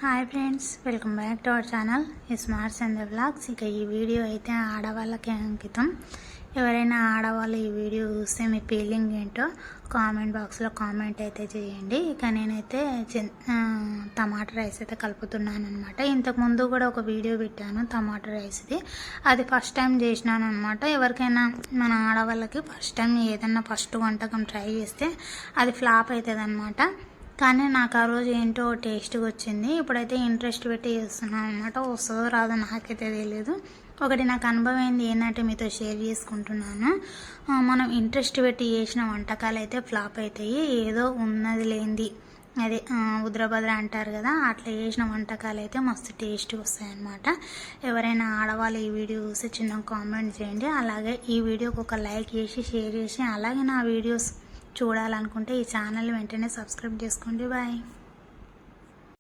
Hi friends, welcome back to our channel smart Sandhya vlogs. ఇక ఈ video అయితే ఆడవాళ్ళకి అంకితం. ఎవరైనా ఆడవాళ్ళు ఈ వీడియో చూస్తే మీ ఫీలింగ్ ఏంటో కామెంట్ బాక్స్లో కామెంట్ అయితే చేయండి. ఇక నేనైతే టమాటా రైస్ అయితే కలుపుతున్నాను అనమాట. ఇంతకుముందు కూడా ఒక వీడియో పెట్టాను టమాటా రైస్ది, అది ఫస్ట్ టైం చేసినాను అనమాట. ఎవరికైనా మన ఆడవాళ్ళకి ఫస్ట్ టైం ఏదన్నా ఫస్ట్ వంటకం ట్రై చేస్తే అది ఫ్లాప్ అవుతుంది అనమాట. కానీ నాకు ఆ రోజు ఏంటో టేస్ట్గా వచ్చింది. ఇప్పుడైతే ఇంట్రెస్ట్ పెట్టి చేస్తున్నాను అనమాట. వస్తుందో రాదో నాకైతే తెలియదు. ఒకటి నాకు అనుభవం అయింది ఏంటంటే మీతో షేర్ చేసుకుంటున్నాను. మనం ఇంట్రెస్ట్ పెట్టి చేసిన వంటకాలు అయితే ఫ్లాప్ అవుతాయి. ఏదో ఉన్నది లేనిది అదే ఉద్రభద్ర అంటారు కదా, అట్లా చేసిన వంటకాలు అయితే మస్తు టేస్ట్గా వస్తాయన్నమాట. ఎవరైనా ఆడవాళ్ళు ఈ వీడియో చూసి చిన్న కామెంట్ చేయండి. అలాగే ఈ వీడియోకి ఒక లైక్ చేసి షేర్ చేసి అలాగే నా వీడియోస్ చూడాలనుకుంటే ఈ ఛానల్ వెంటనే సబ్స్క్రైబ్ చేసుకోండి. బాయ్.